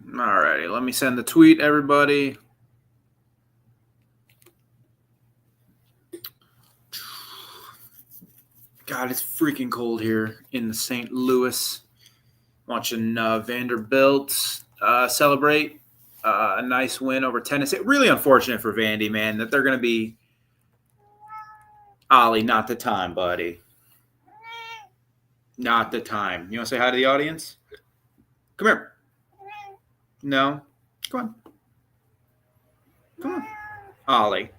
Alrighty, let me send the tweet, everybody. God, it's freaking cold here in St. Louis. Watching Vanderbilt celebrate a nice win over Tennessee. Really unfortunate for Vandy, man, that they're going to be. Ollie, not the time, buddy. Not the time. You want to say hi to the audience? Come here. No? Come on. Come on. Ollie.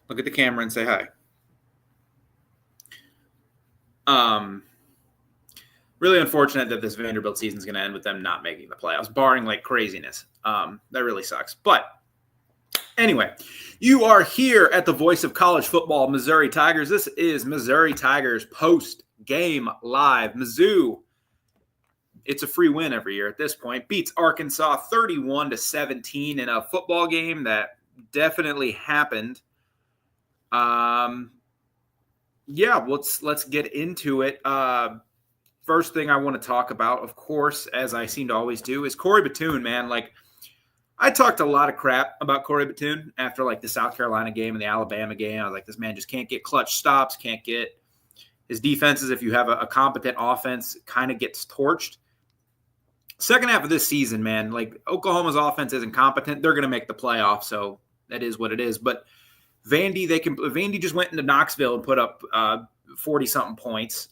Look at the camera and say hi. Really unfortunate that this Vanderbilt season is going to end with them not making the playoffs, barring like craziness. That really sucks. But anyway, you are here at the voice of college football, Missouri Tigers. This is Missouri Tigers post-game live. Mizzou, it's a free win every year at this point. Beats Arkansas 31-17 in a football game that definitely happened. Yeah, let's get into it. First thing I want to talk about, of course, as I seem to always do, is Corey Batoon, man. Like, I talked a lot of crap about Corey Batoon after, like, the South Carolina game and the Alabama game. I was like, this man just can't get clutch stops, can't get his defenses. If you have a competent offense, kind of gets torched. Second half of this season, man, like, Oklahoma's offense isn't competent. They're going to make the playoffs, so that is what it is. But Vandy just went into Knoxville and put up 40-something points.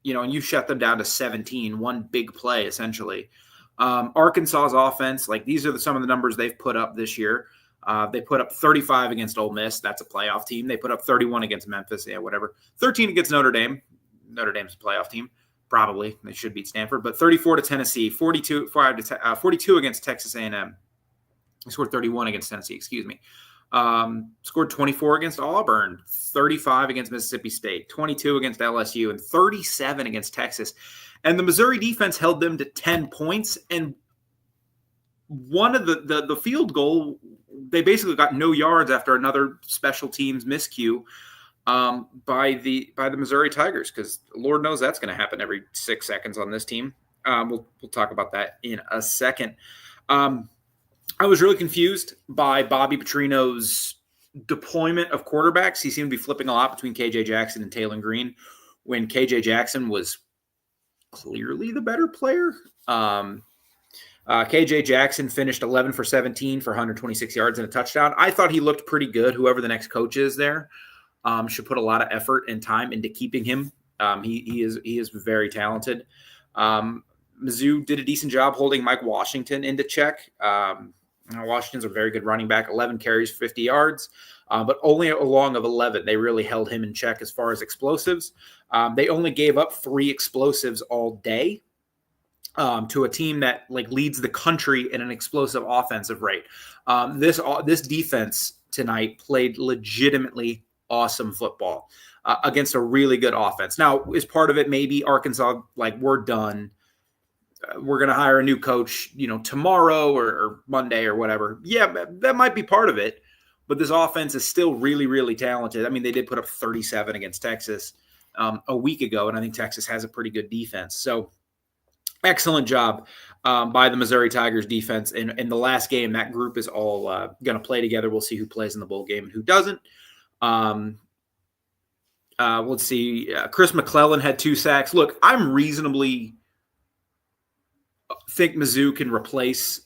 And you shut them down to 17, one big play, essentially. Arkansas's offense, like these are some of the numbers they've put up this year. They put up 35 against Ole Miss. That's a playoff team. They put up 31 against Memphis. Yeah, whatever. 13 against Notre Dame. Notre Dame's a playoff team. Probably. They should beat Stanford. But 34 to Tennessee. 42 against Texas A&M. They scored 31 against Tennessee, excuse me. Scored 24 against Auburn, 35 against Mississippi State, 22 against LSU, and 37 against Texas. And the Missouri defense held them to 10 points. And one of the field goal, they basically got no yards after another special teams miscue by the Missouri Tigers, because Lord knows that's going to happen every 6 seconds on this team. We'll talk about that in a second. I was really confused by Bobby Petrino's deployment of quarterbacks. He seemed to be flipping a lot between KJ Jackson and Taylor Green when KJ Jackson was clearly the better player. KJ Jackson finished 11 for 17 for 126 yards and a touchdown. I thought he looked pretty good. Whoever the next coach is there should put a lot of effort and time into keeping him. He is very talented. Mizzou did a decent job holding Mike Washington into check. Washington's a very good running back, 11 carries, 50 yards, but only a long of 11. They really held him in check as far as explosives. They only gave up 3 explosives all day to a team that like leads the country in an explosive offensive rate. This defense tonight played legitimately awesome football against a really good offense. Now, is part of it maybe Arkansas, like, we're done. We're going to hire a new coach, tomorrow or Monday or whatever. Yeah, that might be part of it. But this offense is still really, really talented. I mean, they did put up 37 against Texas a week ago, and I think Texas has a pretty good defense. So excellent job by the Missouri Tigers defense. In the last game, that group is all going to play together. We'll see who plays in the bowl game and who doesn't. Let's see. Chris McClellan had 2 sacks. Look, I'm reasonably think Mizzou can replace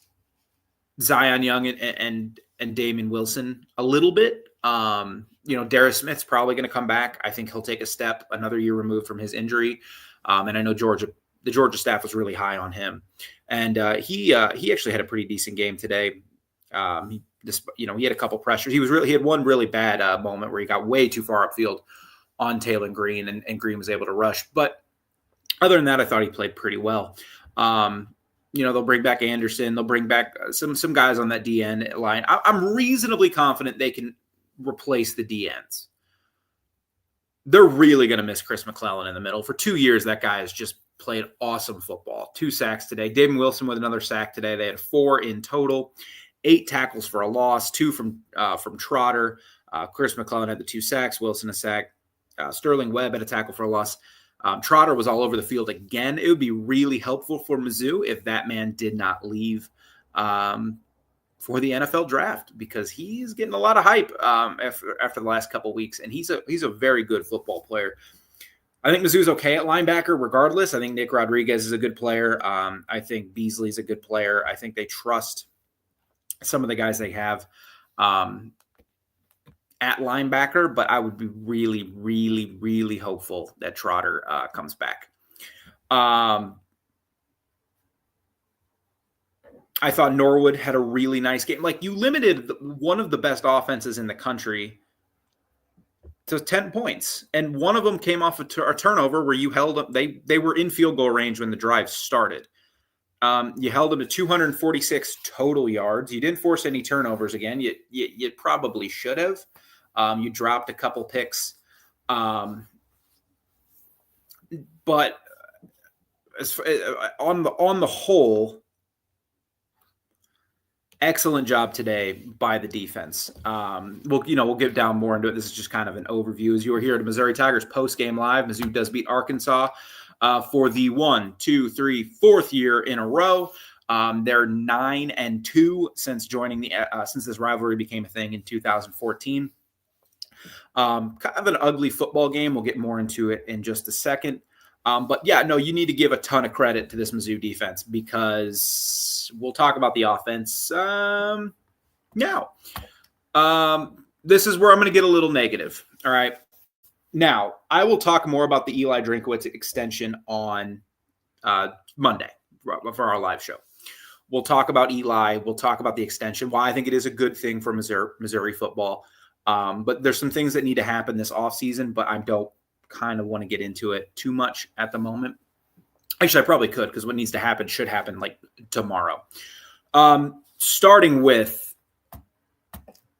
Zion Young and Damon Wilson a little bit. Darius Smith's probably going to come back. I think he'll take a step another year removed from his injury. And I know the Georgia staff was really high on him. And he actually had a pretty decent game today. He had a couple pressures. He had one really bad moment where he got way too far upfield on Taylor Green, and Green was able to rush. But other than that, I thought he played pretty well. They'll bring back Anderson. They'll bring back some guys on that DN line. I'm reasonably confident they can replace the DNs. They're really going to miss Chris McClellan in the middle. For 2 years, that guy has just played awesome football. 2 sacks today. Damon Wilson with another sack today. They had 4 in total. 8 tackles for a loss. 2 from Trotter. Chris McClellan had the 2 sacks. Wilson a sack. Sterling Webb had a tackle for a loss. Trotter was all over the field again. It would be really helpful for Mizzou if that man did not leave for the NFL draft, because he's getting a lot of hype after the last couple of weeks, and he's a very good football player. I think Mizzou's okay at linebacker regardless. I think Nick Rodriguez is a good player. I think Beasley's a good player. I think they trust some of the guys they have at linebacker, but I would be really, really, really hopeful that Trotter comes back. I thought Norwood had a really nice game. Like, you limited one of the best offenses in the country to 10 points. And one of them came off a turnover where you held up. They were in field goal range when the drive started. You held them to 246 total yards. You didn't force any turnovers again. You probably should have. You dropped a couple picks. But on the whole, excellent job today by the defense. We'll get down more into it. This is just kind of an overview. As you were here at Missouri Tigers Postgame Live, Mizzou does beat Arkansas for the 4th year in a row. They're 9-2 since joining since this rivalry became a thing in 2014. Kind of an ugly football game. We'll get more into it in just a second. But yeah, no, you need to give a ton of credit to this Mizzou defense, because we'll talk about the offense now. This is where I'm going to get a little negative. All right. Now, I will talk more about the Eli Drinkowitz extension on Monday for our live show. We'll talk about Eli. We'll talk about the extension, why I think it is a good thing for Missouri football. But there's some things that need to happen this offseason, but I don't kind of want to get into it too much at the moment. Actually, I probably could, because what needs to happen should happen like tomorrow. Starting with,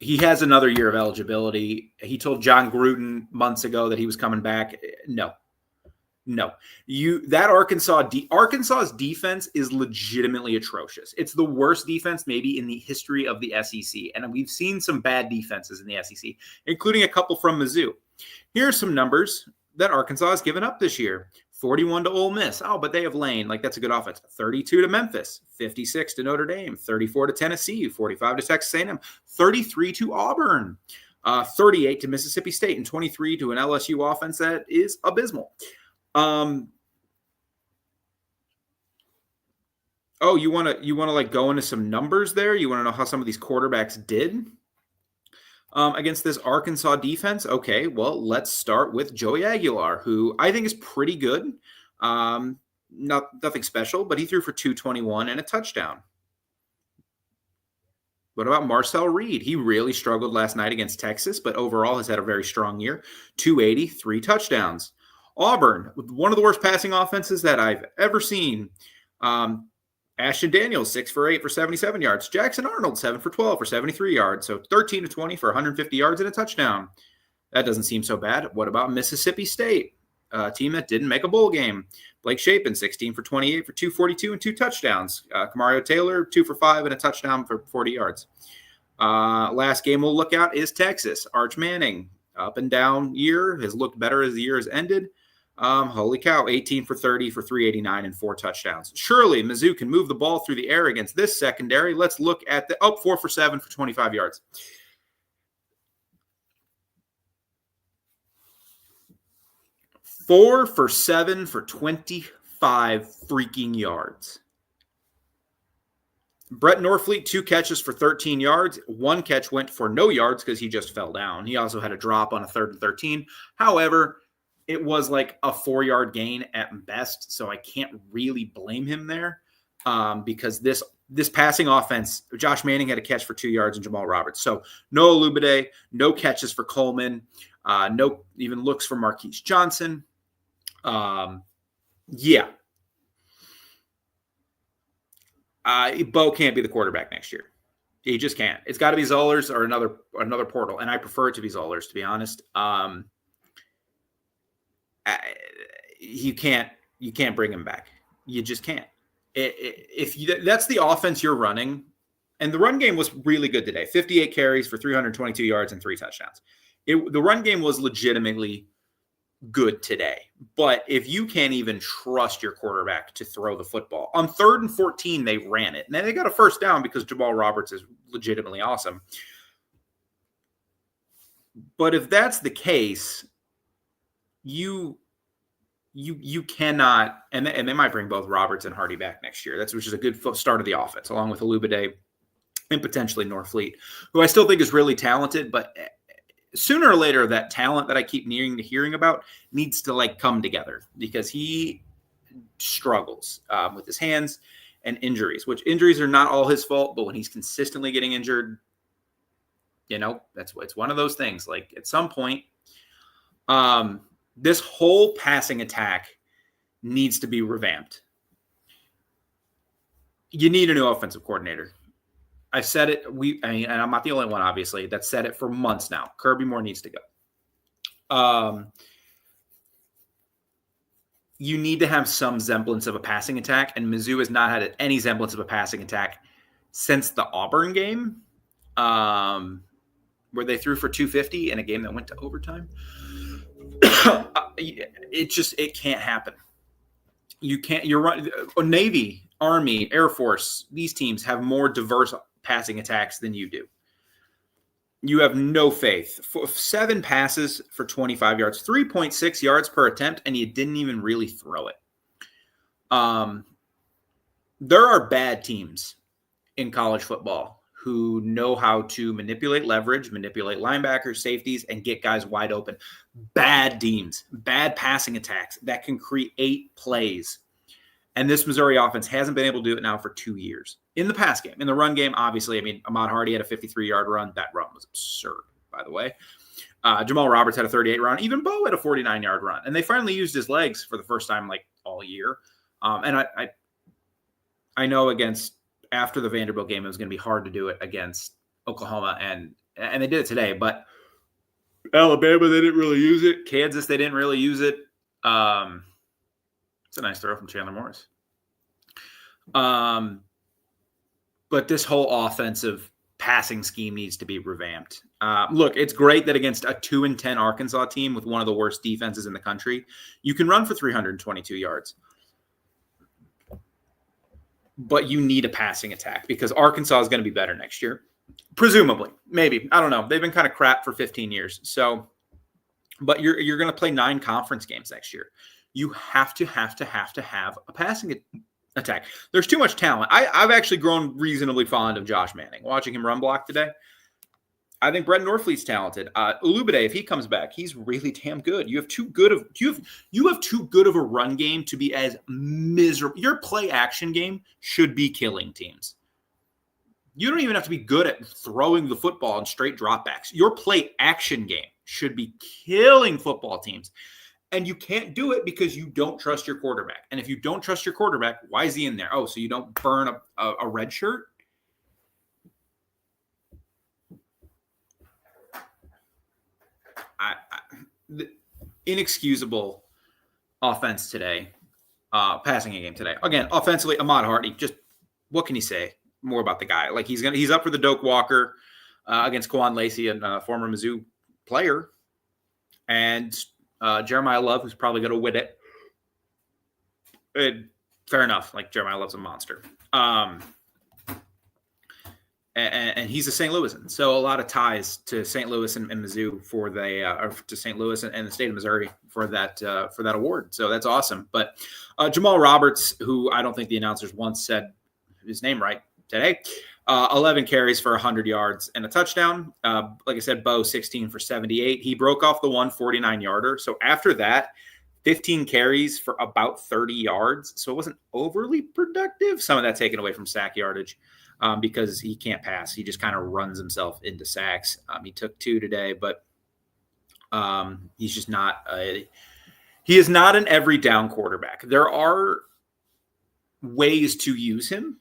he has another year of eligibility. He told John Gruden months ago that he was coming back. No. That Arkansas's defense is legitimately atrocious. It's the worst defense maybe in the history of the SEC. And we've seen some bad defenses in the SEC, including a couple from Mizzou. Here are some numbers that Arkansas has given up this year. 41 to Ole Miss. Oh, but they have Lane. Like, that's a good offense. 32 to Memphis. 56 to Notre Dame. 34 to Tennessee. 45 to Texas A&M. 33 to Auburn. 38 to Mississippi State. And 23 to an LSU offense that is abysmal. You want to like go into some numbers there? You want to know how some of these quarterbacks did against this Arkansas defense? Okay, well, let's start with Joey Aguilar, who I think is pretty good. Nothing special, but he threw for 221 and a touchdown. What about Marcel Reed? He really struggled last night against Texas, but overall has had a very strong year. 280, 3 touchdowns. Auburn, one of the worst passing offenses that I've ever seen. Ashton Daniels, 6 for 8 for 77 yards. Jackson Arnold, 7 for 12 for 73 yards. So 13 to 20 for 150 yards and a touchdown. That doesn't seem so bad. What about Mississippi State, a team that didn't make a bowl game? Blake Shapen, 16 for 28 for 242 and 2 touchdowns. Kamario Taylor, 2 for 5 and a touchdown for 40 yards. Last game we'll look at is Texas. Arch Manning, up and down year, has looked better as the year has ended. Holy cow, 18 for 30 for 389 and 4 touchdowns. Surely Mizzou can move the ball through the air against this secondary. Let's look at 4 for 7 for 25 yards. Four for 7 for 25 freaking yards. Brett Norfleet, 2 catches for 13 yards. 1 catch went for no yards because he just fell down. He also had a drop on a 3rd and 13. However, it was like a 4-yard gain at best, so I can't really blame him there because this passing offense, Josh Manning had a catch for 2 yards and Jamal Roberts. So no Olubade, no catches for Coleman, no even looks for Marquise Johnson. Bo can't be the quarterback next year. He just can't. It's got to be Zollers or another portal, and I prefer it to be Zollers, to be honest. You can't bring him back. You just can't. That's the offense you're running, and the run game was really good today. 58 carries for 322 yards and 3 touchdowns. The run game was legitimately good today. But if you can't even trust your quarterback to throw the football, on 3rd and 14, they ran it. And then they got a first down because Jamal Roberts is legitimately awesome. But if that's the case, you cannot, and they might bring both Roberts and Hardy back next year. Which is a good start of the offense, along with Alubade and potentially Norfleet, who I still think is really talented, but sooner or later, that talent that I keep hearing about needs to come together, because he struggles with his hands and injuries, which injuries are not all his fault, but when he's consistently getting injured, it's one of those things. Like, at some point, this whole passing attack needs to be revamped. You need a new offensive coordinator. I said it. And I'm not the only one, obviously, that said it for months now. Kirby Moore needs to go. You need to have some semblance of a passing attack, and Mizzou has not had any semblance of a passing attack since the Auburn game, where they threw for 250 in a game that went to overtime. It can't happen. You can't. You're right. Navy, Army, Air Force, these teams have more diverse passing attacks than you do. You have no faith. 7 passes for 25 yards, 3.6 yards per attempt, and you didn't even really throw it. There are bad teams in college football who know how to manipulate leverage, manipulate linebackers, safeties, and get guys wide open. Bad teams, bad passing attacks that can create plays. And this Missouri offense hasn't been able to do it now for 2 years. In the pass game, in the run game, obviously, Ahmad Hardy had a 53-yard run. That run was absurd, by the way. Jamal Roberts had a 38 run. Even Bo had a 49-yard run. And they finally used his legs for the first time, all year. And I know after the Vanderbilt game, it was going to be hard to do it against Oklahoma, and they did it today. But Alabama, they didn't really use it. Kansas, they didn't really use it. It's a nice throw from Chandler Morris. But this whole offensive passing scheme needs to be revamped. Look, it's great that against a 2-10 Arkansas team with one of the worst defenses in the country, you can run for 322 yards. But you need a passing attack, because Arkansas is going to be better next year. Presumably. Maybe. I don't know. They've been kind of crap for 15 years. But you're going to play 9 conference games next year. You have to have a passing attack. There's too much talent. I've actually grown reasonably fond of Josh Manning. Watching him run block today, I think Brett Norfleet's talented. Ulubade, if he comes back, he's really damn good. You have too good of a run game to be as miserable. Your play action game should be killing teams. You don't even have to be good at throwing the football in straight dropbacks. Your play action game should be killing football teams. And you can't do it because you don't trust your quarterback. And if you don't trust your quarterback, why is he in there? Oh, so you don't burn a red shirt? The inexcusable offense today, passing game today. Again, offensively, Ahmad Hardy, just what can you say more about the guy? He's up for the Doak Walker against Quan Lacey, a former Mizzou player. And Jeremiah Love, who's probably going to win it. Fair enough. Jeremiah Love's a monster. And he's a St. Louisan. So a lot of ties to St. Louis and Mizzou to St. Louis and the state of Missouri for that award. So that's awesome. But Jamal Roberts, who I don't think the announcers once said his name right today, 11 carries for 100 yards and a touchdown. Like I said, Bo 16 for 78. He broke off the 149-yarder. So after that, 15 carries for about 30 yards. So it wasn't overly productive. Some of that taken away from sack yardage because he can't pass. He just kind of runs himself into sacks. He took 2 today, but he's just not he is not an every down quarterback. There are ways to use him.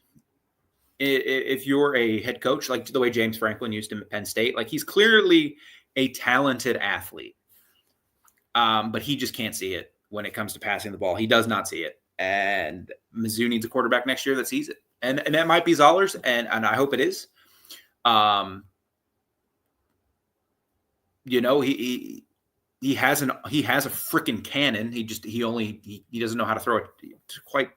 If you're a head coach, like the way James Franklin used him at Penn State, he's clearly a talented athlete, but he just can't see it when it comes to passing the ball. He does not see it, and Mizzou needs a quarterback next year that sees it, and that might be Zollers, and I hope it is. He he has a freaking cannon. He doesn't know how to throw it quite.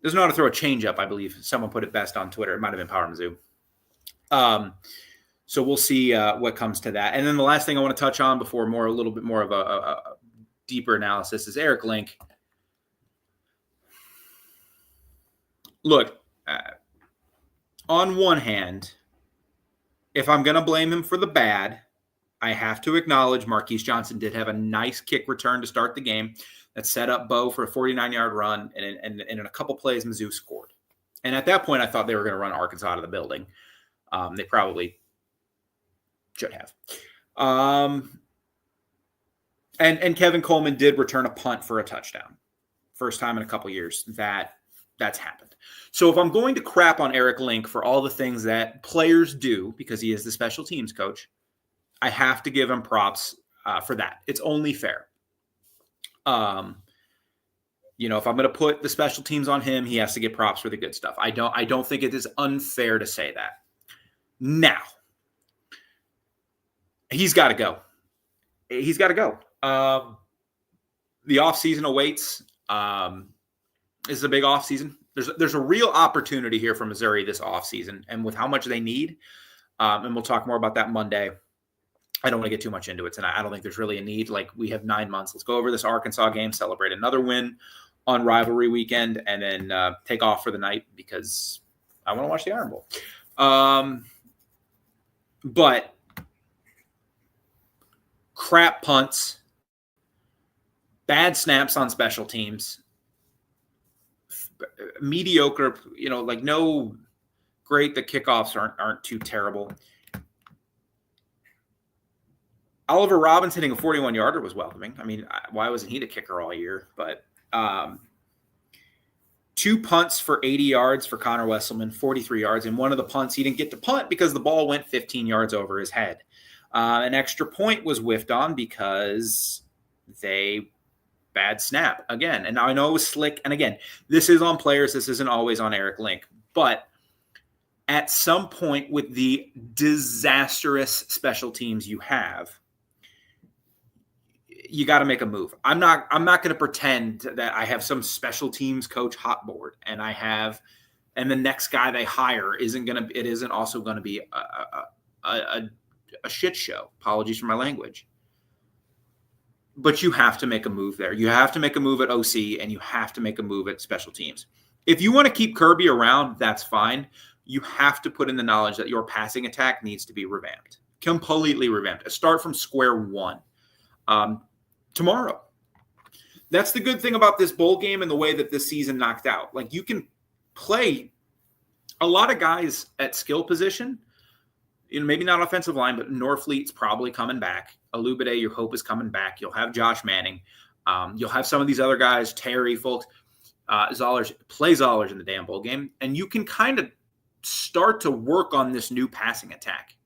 Doesn't know how to throw a changeup. I believe someone put it best on Twitter. It might have been Power Mizzou. So we'll see what comes to that. And then the last thing I want to touch on before a little bit more of a deeper analysis is Eric Link. Look, on one hand, if I'm going to blame him for the bad, I have to acknowledge Marquise Johnson did have a nice kick return to start the game that set up Bo for a 49-yard run, and in a couple plays, Mizzou scored. And at that point, I thought they were going to run Arkansas out of the building. They probably should have. And Kevin Coleman did return a punt for a touchdown. First time in a couple years that's happened. So if I'm going to crap on Eric Link for all the things that players do, because he is the special teams coach, I have to give him props for that. It's only fair. If I'm going to put the special teams on him, he has to get props for the good stuff. I don't think it is unfair to say that. Now, he's got to go. He's got to go. The offseason awaits. This is a big offseason. There's a real opportunity here for Missouri this offseason, and with how much they need, and we'll talk more about that Monday. I don't want to get too much into it tonight. I don't think there's really a need. Like, we have 9 months. Let's go over this Arkansas game, celebrate another win on rivalry weekend, and then take off for the night because I want to watch the Iron Bowl. But crap punts, bad snaps on special teams, mediocre, no great. The kickoffs aren't too terrible. Oliver Robbins hitting a 41-yarder was welcoming. I mean, why wasn't he the kicker all year? But 2 punts for 80 yards for Connor Wesselman, 43 yards. And one of the punts, he didn't get to punt because the ball went 15 yards over his head. An extra point was whiffed on because bad snap again. And now I know it was slick. And again, this is on players. This isn't always on Eric Link. But at some point with the disastrous special teams you have, you got to make a move. I'm not going to pretend that I have some special teams coach hot board and the next guy they hire isn't also going to be a shit show. Apologies for my language. But you have to make a move there. You have to make a move at OC, and you have to make a move at special teams. If you want to keep Kirby around, that's fine. You have to put in the knowledge that your passing attack needs to be revamped, completely revamped. Start from square one tomorrow. That's the good thing about this bowl game and the way that this season knocked out. Like, you can play a lot of guys at skill position. Maybe not offensive line, but Norfleet's probably coming back. Alubade, your hope is coming back. You'll have Josh Manning. You'll have some of these other guys, Terry, folks, Zollers, play Zollers in the damn bowl game. And you can kind of start to work on this new passing attack.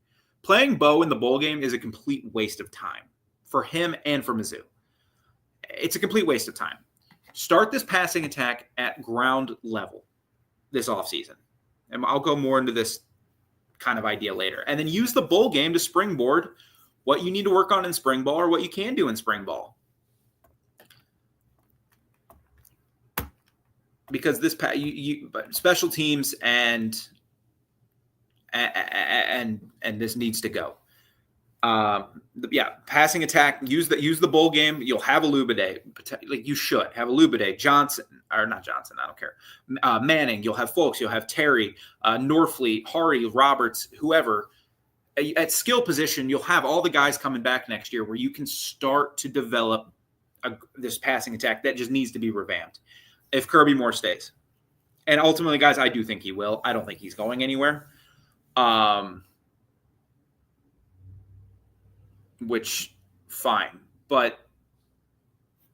Playing Bo in the bowl game is a complete waste of time for him and for Mizzou. It's a complete waste of time. Start this passing attack at ground level this offseason. And I'll go more into this kind of idea later. And then use the bowl game to springboard what you need to work on in spring ball or what you can do in spring ball. Because this special teams and this needs to go. Passing attack. Use the bowl game. You'll have Alubade. Like, you should have Alubade, Johnson, or not Johnson. I don't care. Manning. You'll have folks. You'll have Terry, Norfleet, Hari, Roberts, whoever. At skill position, you'll have all the guys coming back next year where you can start to develop this passing attack that just needs to be revamped. If Kirby Moore stays, and ultimately, guys, I do think he will. I don't think he's going anywhere. Which, fine. But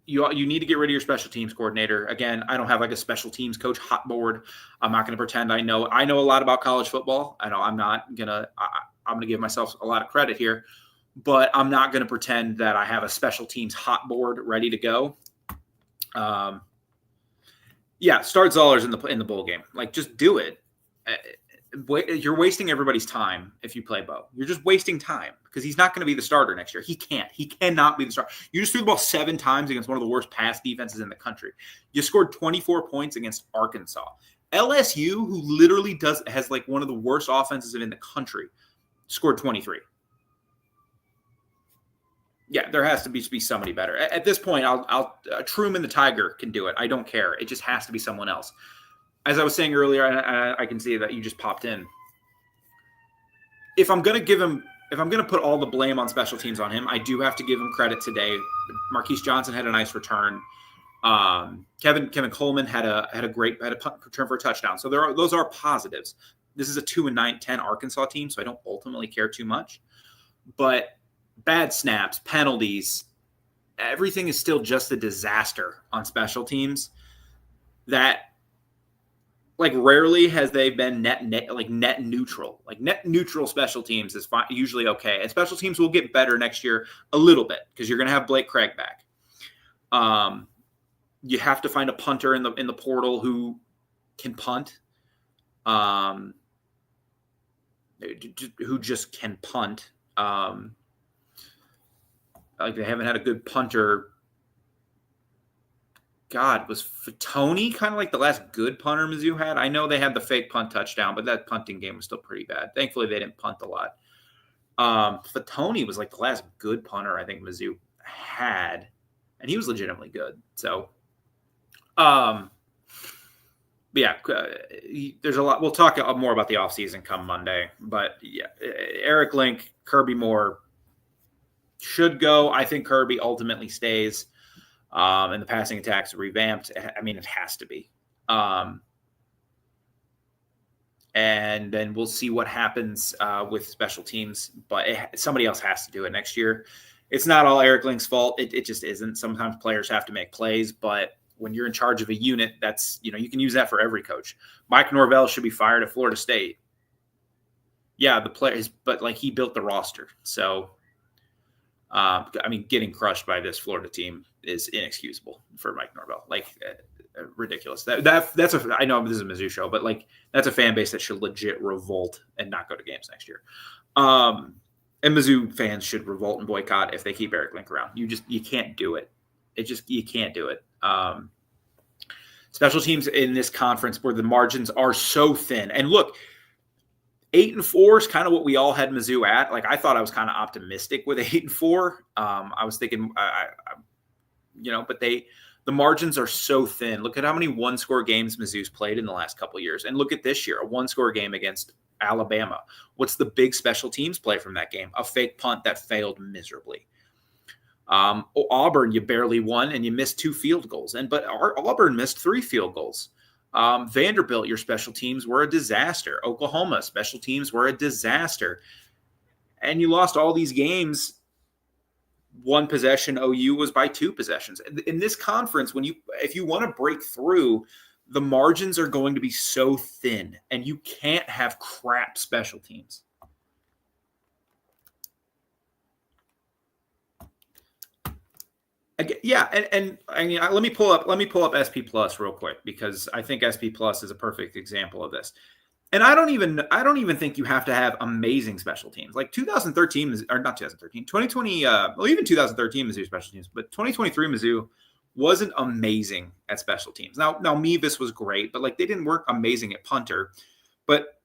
you need to get rid of your special teams coordinator. Again, I don't have like a special teams coach hot board. I'm not going to pretend I know a lot about college football. I know I'm going to give myself a lot of credit here, but I'm not going to pretend that I have a special teams hot board ready to go. Start Zollers in the bowl game. Like, just do it. You're wasting everybody's time if you play Bo. You're just wasting time because he's not going to be the starter next year. He can't. He cannot be the starter. You just threw the ball 7 times against one of the worst pass defenses in the country. You scored 24 points against Arkansas. LSU, who literally has like one of the worst offenses in the country, scored 23. Yeah, there has to be somebody better. At this point, I'll Truman the Tiger can do it. I don't care. It just has to be someone else. As I was saying earlier, I can see that you just popped in. If I'm going to put all the blame on special teams on him, I do have to give him credit today. Marquise Johnson had a nice return. Kevin Coleman had a punt return for a touchdown. So those are positives. This is a 2-9-10 Arkansas team, so I don't ultimately care too much. But bad snaps, penalties, everything is still just a disaster on special teams. That like rarely has they been net neutral. Like net neutral special teams is usually okay. And special teams will get better next year a little bit because you're going to have Blake Craig back. You have to find a punter in the portal who can punt. Who just can punt. Like they haven't had a good punter. God, was Fatoni kind of like the last good punter Mizzou had? I know they had the fake punt touchdown, but that punting game was still pretty bad. Thankfully, they didn't punt a lot. Fatoni was like the last good punter I think Mizzou had, and he was legitimately good. So, yeah, there's a lot. We'll talk more about the offseason come Monday. But, yeah, Eric Link, Kirby Moore should go. I think Kirby ultimately stays. And the passing attacks are revamped. I mean, it has to be. And then we'll see what happens with special teams. But somebody else has to do it next year. It's not all Eric Link's fault. It just isn't. Sometimes players have to make plays. But when you're in charge of a unit, that's, you can use that for every coach. Mike Norvell should be fired at Florida State. Yeah, the players, but like he built the roster. So, I mean, getting crushed by this Florida team is inexcusable for Mike Norvell. Like, ridiculous. I know this is a Mizzou show, but like that's a fan base that should legit revolt and not go to games next year. And Mizzou fans should revolt and boycott if they keep Eric Link around. You can't do it. You can't do it. Special teams in this conference where the margins are so thin. And look, 8-4 is kind of what we all had Mizzou at. Like I thought I was kind of optimistic with 8-4. I was thinking, but the margins are so thin. Look at how many one-score games Mizzou's played in the last couple of years, and look at this year, a one-score game against Alabama. What's the big special teams play from that game? A fake punt that failed miserably. Auburn, you barely won, and you missed 2 field goals. But Auburn missed 3 field goals. Vanderbilt, your special teams were a disaster. Oklahoma, special teams were a disaster. And you lost all these games. 1 possession, OU was by 2 possessions. In this conference, if you want to break through, the margins are going to be so thin, and you can't have crap special teams. Yeah, and I mean, let me pull up SP Plus real quick because I think SP Plus is a perfect example of this. And I don't even think you have to have amazing special teams. Like 2013 or not 2013, 2020, even 2013 Mizzou special teams, but 2023 Mizzou wasn't amazing at special teams. Now Mevis was great, but like they didn't work amazing at punter. But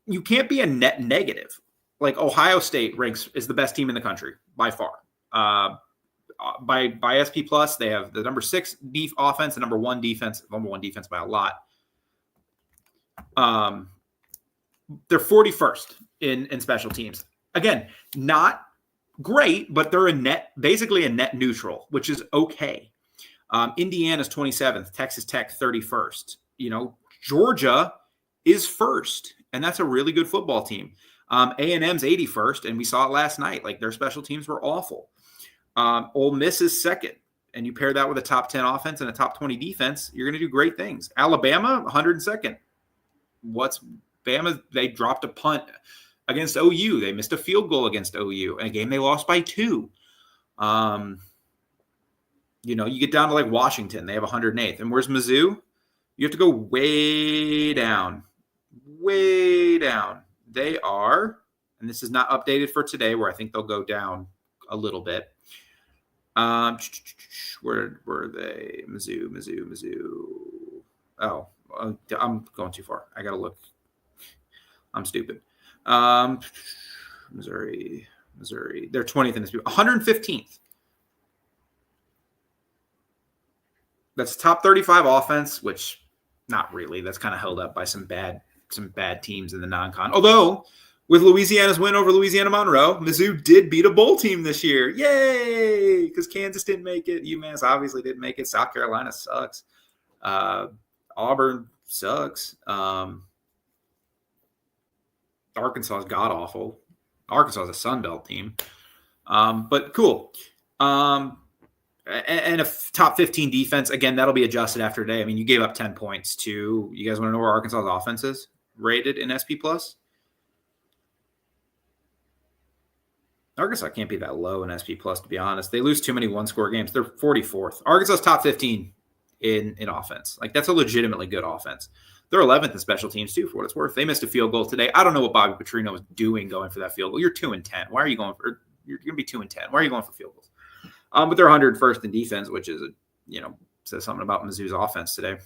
you can't be a net negative. Like Ohio State is the best team in the country by far. By SP Plus, they have the number 6 offense and number 1 defense by a lot. They're 41st in special teams. Again, not great, but they're basically a net neutral, which is okay. Indiana's 27th, Texas Tech 31st. Georgia is 1st, and that's a really good football team. A&M's 81st, and we saw it last night. Like their special teams were awful. Ole Miss is 2nd, and you pair that with a top 10 offense and a top 20 defense, you're going to do great things. Alabama, 102nd. What's Bama? They dropped a punt against OU. They missed a field goal against OU in a game they lost by 2. You get down to like Washington, they have 108th. And where's Mizzou? You have to go way down. Way down. They are and this is not updated for today, where I think they'll go down a little bit. Where were they? Mizzou. Oh, I'm going too far. I gotta look. I'm stupid. Missouri. They're 20th in this. 115th. That's top 35 offense, which not really. That's kind of held up by some bad teams in the non-con. Although with Louisiana's win over Louisiana Monroe, Mizzou did beat a bowl team this year. Yay! Because Kansas didn't make it. UMass obviously didn't make it. South Carolina sucks. Auburn sucks. Arkansas is god-awful. Arkansas is a Sun Belt team. But cool. And a top 15 defense, again, that'll be adjusted after today. I mean, you gave up 10 points to – you guys want to know where Arkansas's offense is rated in SP+? Arkansas can't be that low in SP+, to be honest. They lose too many one-score games. They're 44th. Arkansas's top 15 in offense. Like, that's a legitimately good offense. They're 11th in special teams, too, for what it's worth. They missed a field goal today. I don't know what Bobby Petrino was doing going for that field goal. You're 2-10. Why are you going for – you're going to be 2-10. Why are you going for field goals? But they're 101st in defense, which is, says something about Mizzou's offense today.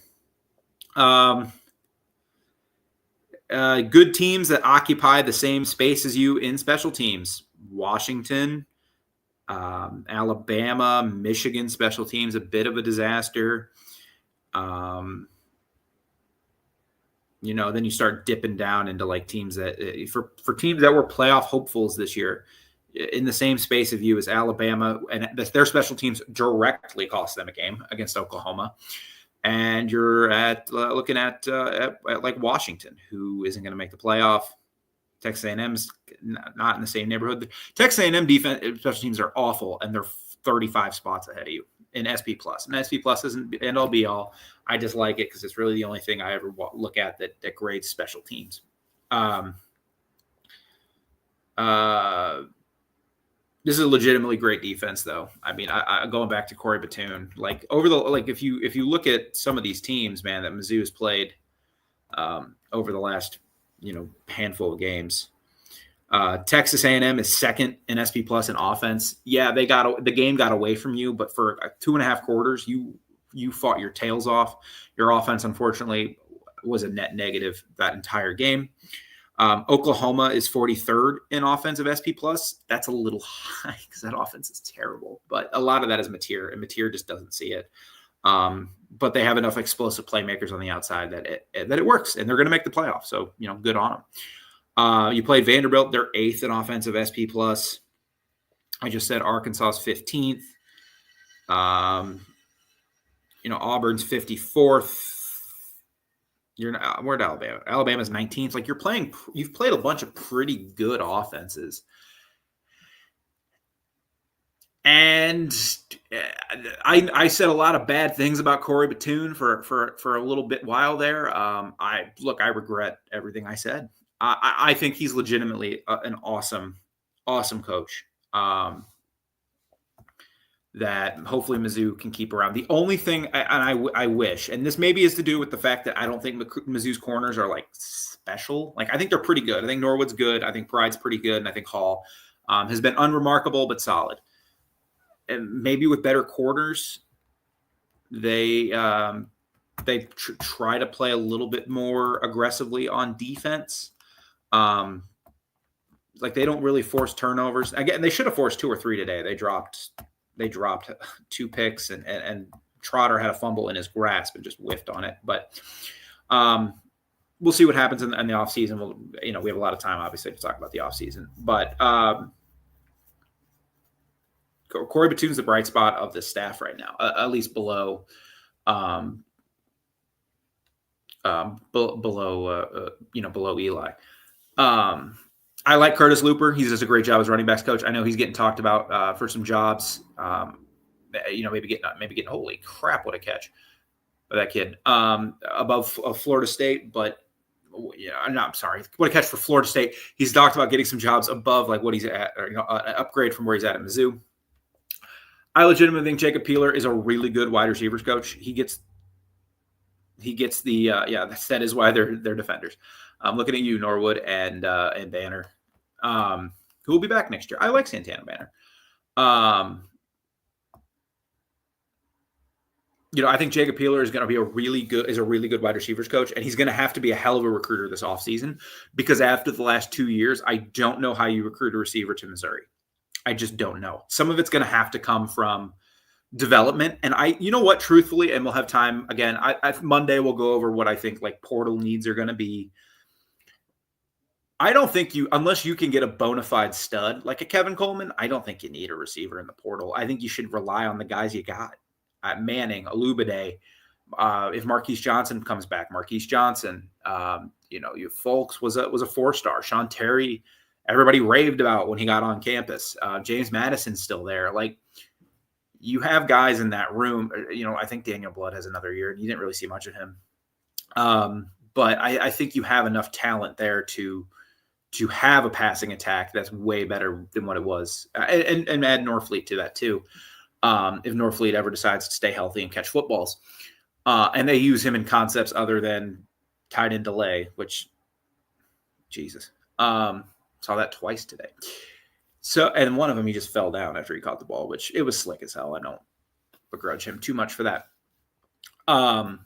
Good teams that occupy the same space as you in special teams. Washington, Alabama, Michigan special teams, a bit of a disaster. Then you start dipping down into like teams that for teams that were playoff hopefuls this year in the same space of you as Alabama, and their special teams directly cost them a game against Oklahoma. And you're looking at like Washington, who isn't going to make the playoff. Texas A&M's not in the same neighborhood. Texas A&M defense special teams are awful, and they're 35 spots ahead of you in SP+. And SP+ isn't end all be all. I just like it because it's really the only thing I ever look at that grades special teams. This is a legitimately great defense, though. I mean, I going back to Corey Batoon, like if you look at some of these teams, man, that Mizzou has played over the last handful of games. Texas A&M is second in SP+ in offense. Yeah, the game got away from you, but for 2.5 quarters, you fought your tails off. Your offense, unfortunately, was a net negative that entire game. Oklahoma is 43rd in offensive SP+. That's a little high because that offense is terrible. But a lot of that is Mateer, and Mateer just doesn't see it. But they have enough explosive playmakers on the outside that it works, and they're going to make the playoffs. So, good on them. You played Vanderbilt. They're 8th in offensive SP+. I just said Arkansas's 15th. Auburn's 54th. Where'd Alabama? Alabama's 19th. Like you've played a bunch of pretty good offenses. And I said a lot of bad things about Corey Batoon for a little bit while there. I regret everything I said. I think he's legitimately an awesome coach. That hopefully Mizzou can keep around. The only thing, I wish, and this maybe is to do with the fact that I don't think Mizzou's corners are like special. Like I think they're pretty good. I think Norwood's good. I think Pride's pretty good, and I think Hall has been unremarkable but solid. And maybe with better corners, they try to play a little bit more aggressively on defense. Like they don't really force turnovers. Again, they should have forced 2 or 3 today. They dropped 2 picks, and Trotter had a fumble in his grasp and just whiffed on it. But we'll see what happens in the offseason. We have a lot of time, obviously, to talk about the offseason. But Corey Batoon's the bright spot of the staff right now, at least below Eli. I like Curtis Looper. He does a great job as running backs coach. I know he's getting talked about for some jobs. Maybe getting holy crap, what a catch by that kid above Florida State. But I'm sorry, what a catch for Florida State. He's talked about getting some jobs above like what he's at, or an upgrade from where he's at Mizzou. I legitimately think Jacob Peeler is a really good wide receivers coach. He gets the that is why they're defenders. I'm looking at you, Norwood and Banner. who will be back next year. I like Santana Banner. I think Jacob Peeler is going to be a really good wide receivers coach, and he's going to have to be a hell of a recruiter this offseason because after the last 2 years, I don't know how you recruit a receiver to Missouri. I just don't know. Some of it's going to have to come from development. And truthfully, and we'll have time again, Monday we'll go over what I think like portal needs are going to be. I don't think unless you can get a bona fide stud like a Kevin Coleman, I don't think you need a receiver in the portal. I think you should rely on the guys you got. Manning, Alubade, if Marquise Johnson comes back, Marquise Johnson, you Folks was a 4-star. Sean Terry, everybody raved about when he got on campus. James Madison's still there. Like, you have guys in that room. I think Daniel Blood has another year. You didn't really see much of him. But I think you have enough talent there to have a passing attack that's way better than what it was. And add Norfleet to that too. If Norfleet ever decides to stay healthy and catch footballs. And they use him in concepts other than tight end delay, which, Jesus. Saw that twice today. So, and one of them, he just fell down after he caught the ball, which it was slick as hell. I don't begrudge him too much for that. But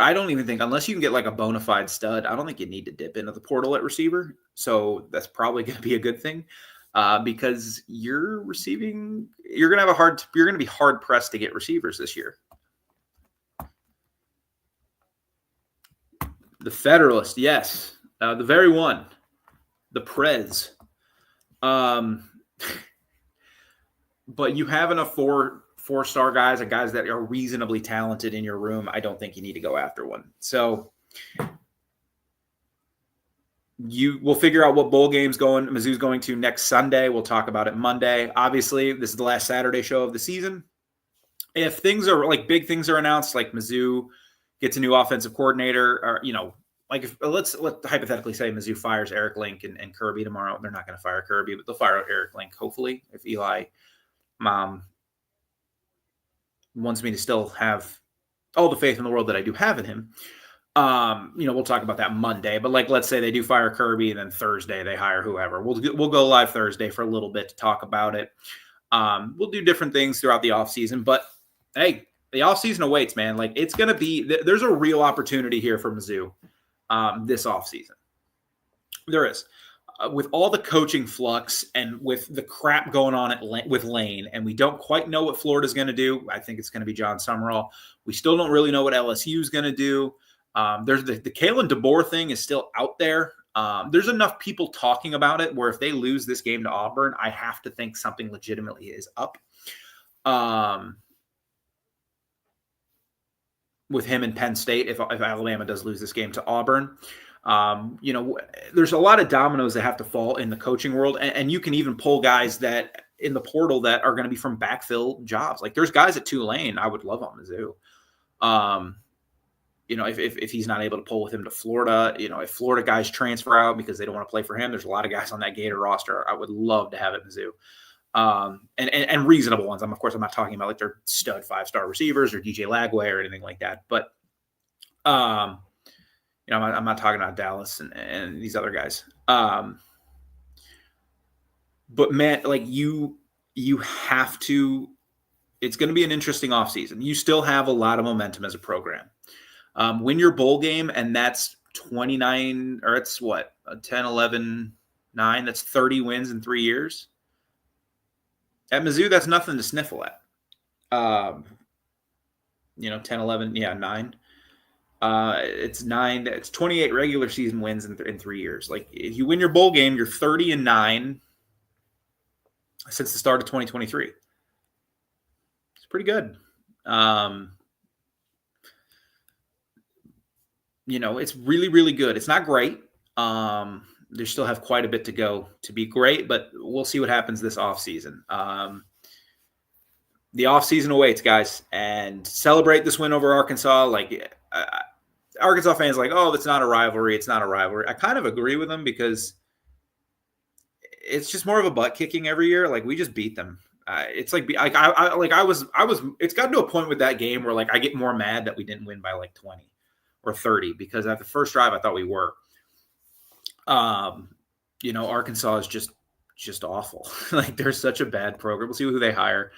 I don't even think, unless you can get like a bona fide stud, I don't think you need to dip into the portal at receiver. So that's probably going to be a good thing. Because you're going to be hard pressed to get receivers this year. The Federalist, yes. The very one, the Prez. But you have enough four-star guys and guys that are reasonably talented in your room. I don't think you need to go after one. So you will figure out what bowl game's Mizzou's going to next Sunday. We'll talk about it Monday. Obviously, this is the last Saturday show of the season. If things are like big things are announced, like Mizzou gets a new offensive coordinator, or let's hypothetically say Mizzou fires Eric Link and Kirby tomorrow. They're not going to fire Kirby, but they'll fire Eric Link. Hopefully, if Eli wants me to still have all the faith in the world that I do have in him. We'll talk about that Monday, but let's say they do fire Kirby and then Thursday they hire whoever. We'll go live Thursday for a little bit to talk about it. We'll do different things throughout the off season, but hey, the off season awaits, man. Like, it's going to be, there's a real opportunity here for Mizzou, this off season. There is. With all the coaching flux and with the crap going on with Lane, and we don't quite know what Florida's going to do. I think it's going to be John Summerall. We still don't really know what LSU is going to do. There's the Kalen DeBoer thing is still out there. There's enough people talking about it where if they lose this game to Auburn, I have to think something legitimately is up. With him in Penn State, if Alabama does lose this game to Auburn, there's a lot of dominoes that have to fall in the coaching world. And you can even pull guys that in the portal that are going to be from backfill jobs. Like, there's guys at Tulane I would love on Mizzou. If he's not able to pull with him to Florida, if Florida guys transfer out because they don't want to play for him, there's a lot of guys on that Gator roster I would love to have at Mizzou. And reasonable ones. I'm not talking about like their stud 5-star receivers or DJ Lagway or anything like that. But, I'm not talking about Dallas and these other guys. But man, like you have to, it's going to be an interesting offseason. You still have a lot of momentum as a program. Win your bowl game, and that's 29, or it's what, 10, 11, 9. That's 30 wins in 3 years. At Mizzou, that's nothing to sniffle at. 10, 11, 9. It's 9. It's 28 regular season wins in 3 years. Like, if you win your bowl game, you're 30-9 since the start of 2023. It's pretty good. It's really, really good. It's not great. They still have quite a bit to go to be great, but we'll see what happens this offseason. The offseason awaits, guys, and celebrate this win over Arkansas. Like, Arkansas fans like, oh, it's not a rivalry. It's not a rivalry. I kind of agree with them because it's just more of a butt kicking every year. Like, we just beat them. It's like I was. It's gotten to a point with that game where like I get more mad that we didn't win by like 20 or 30 because at the first drive I thought we were. Arkansas is just awful. Like they're such a bad program. We'll see who they hire.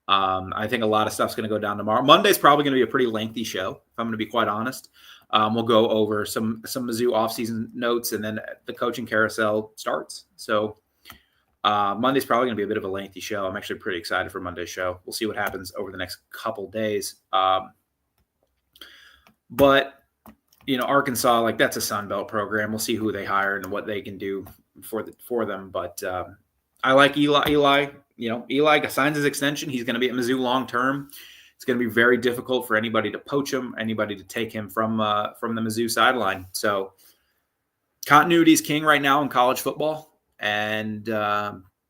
I think a lot of stuff's going to go down tomorrow. Monday's probably going to be a pretty lengthy show, if I'm going to be quite honest. We'll go over some Mizzou offseason notes, and then the coaching carousel starts. So Monday's probably going to be a bit of a lengthy show. I'm actually pretty excited for Monday's show. We'll see what happens over the next couple days. But Arkansas, like that's a Sun Belt program. We'll see who they hire and what they can do for them. But I like Eli. Eli signs his extension. He's going to be at Mizzou long term. It's going to be very difficult for anybody to poach him, anybody to take him from the Mizzou sideline. So continuity is king right now in college football, and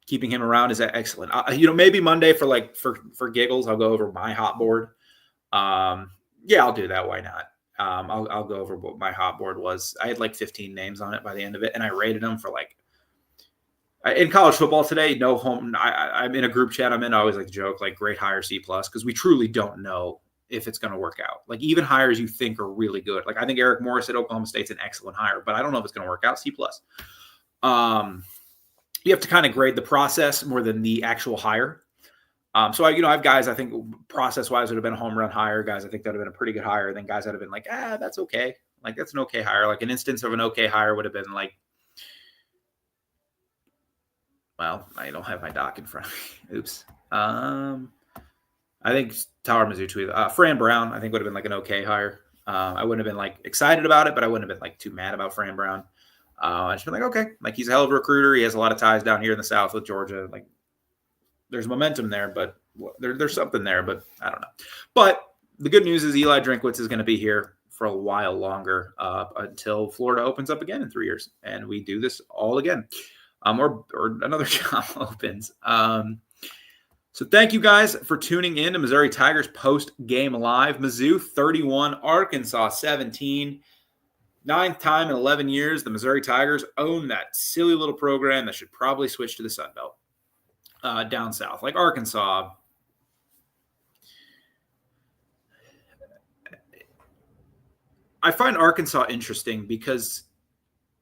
keeping him around is excellent. Maybe Monday for giggles, I'll go over my hot board. Yeah, I'll do that. Why not? I'll go over what my hot board was. I had like 15 names on it by the end of it, and I rated them for in college football today. No home. I'm in a group chat I'm in. I always like to joke like grade hire C+, because we truly don't know if it's going to work out. Like even hires you think are really good. Like I think Eric Morris at Oklahoma State's an excellent hire, but I don't know if it's going to work out. C+. You have to kind of grade the process more than the actual hire. So I have guys I think process-wise would have been a home run hire. Guys I think that would have been a pretty good hire. Then guys that have been like, that's okay. Like that's an okay hire. Like an instance of an okay hire would have been like, well, I don't have my doc in front of me. Oops. I think Tower Mizzou tweeted Fran Brown. I think would have been like an okay hire. I wouldn't have been like excited about it, but I wouldn't have been like too mad about Fran Brown. I just been like, okay, like he's a hell of a recruiter. He has a lot of ties down here in the South with Georgia. Like there's momentum there, but there's something there, but I don't know. But the good news is Eli Drinkwitz is going to be here for a while longer until Florida opens up again in 3 years, and we do this all again. Or another job opens. So thank you guys for tuning in to Missouri Tigers post-game live. Mizzou 31, Arkansas 17. 9th time in 11 years, the Missouri Tigers own that silly little program that should probably switch to the Sun Belt down south. Like Arkansas, I find Arkansas interesting because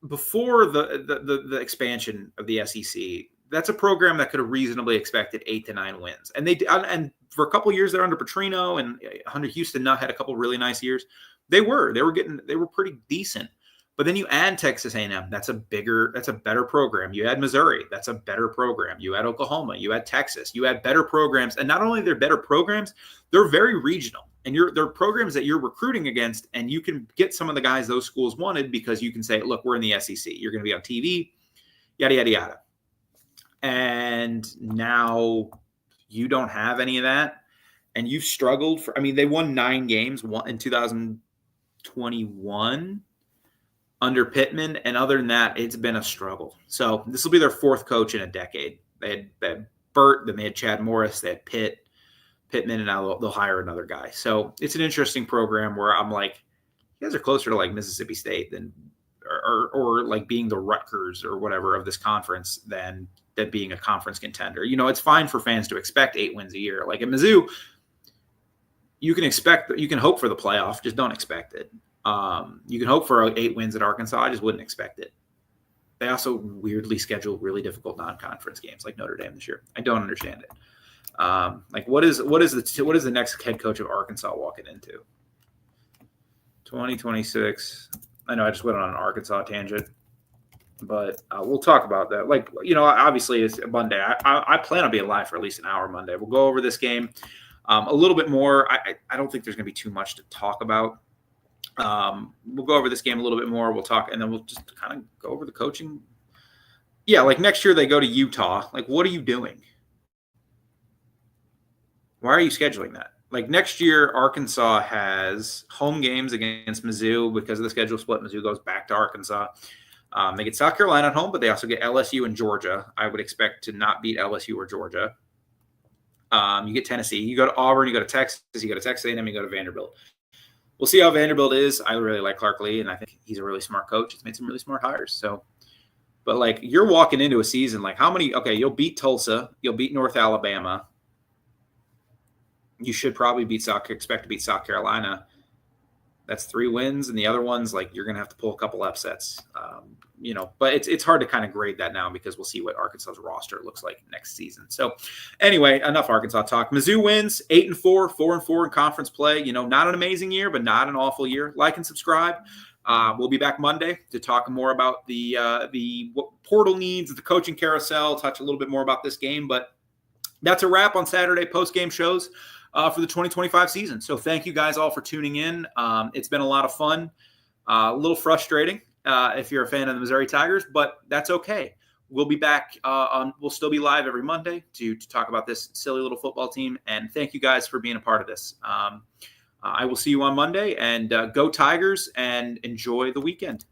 before the expansion of the SEC, that's a program that could have reasonably expected 8 to 9 wins. And and for a couple of years they're under Petrino, and under Houston Nutt had a couple of really nice years. They were pretty decent. But then you add Texas A&M, that's a better program. You add Missouri, that's a better program. You add Oklahoma, you add Texas, you add better programs. And not only they're better programs, they're very regional. And they're programs that you're recruiting against, and you can get some of the guys those schools wanted because you can say, look, we're in the SEC. You're going to be on TV, yada, yada, yada. And now you don't have any of that. And you've struggled they won 9 games in 2021 under Pittman. And other than that, it's been a struggle. So this will be their 4th coach in a decade. They had Burt, then they had Chad Morris, they had Pittman, and now they'll hire another guy. So it's an interesting program where I'm like, you guys are closer to like Mississippi State than or like being the Rutgers or whatever of this conference than being a conference contender. It's fine for fans to expect 8 wins a year. Like at Mizzou, you can hope for the playoff, just don't expect it. You can hope for 8 wins at Arkansas. I just wouldn't expect it. They also weirdly schedule really difficult non-conference games like Notre Dame this year. I don't understand it. What is the next head coach of Arkansas walking into? 2026. I know I just went on an Arkansas tangent, but we'll talk about that. Obviously it's Monday. I plan on being live for at least an hour Monday. We'll go over this game a little bit more. I don't think there's going to be too much to talk about. We'll go over this game a little bit more. We'll talk, and then we'll just kind of go over the coaching. Yeah, like next year they go to Utah. Like, what are you doing? Why are you scheduling that? Like next year, Arkansas has home games against Mizzou because of the schedule split. Mizzou goes back to Arkansas. They get South Carolina at home, but they also get LSU and Georgia. I would expect to not beat LSU or Georgia. You get Tennessee. You go to Auburn. You go to Texas. You go to Texas A&M. You go to Vanderbilt. We'll see how Vanderbilt is. I really like Clark Lee, and I think he's a really smart coach. He's made some really smart hires. So, but like you're walking into a season like how many? Okay, you'll beat Tulsa. You'll beat North Alabama. You should probably expect to beat South Carolina. That's 3 wins, and the other ones, like, you're going to have to pull a couple upsets. But it's hard to kind of grade that now because we'll see what Arkansas's roster looks like next season. So anyway, enough Arkansas talk. Mizzou wins 8-4, 4-4 in conference play. Not an amazing year, but not an awful year. Like and subscribe. We'll be back Monday to talk more about the portal needs, the coaching carousel, touch a little bit more about this game. But that's a wrap on Saturday post-game shows for the 2025 season. So thank you guys all for tuning in. It's been a lot of fun, a little frustrating if you're a fan of the Missouri Tigers, but that's okay. We'll be back we'll still be live every Monday to talk about this silly little football team. And thank you guys for being a part of this. I will see you on Monday, and go Tigers and enjoy the weekend.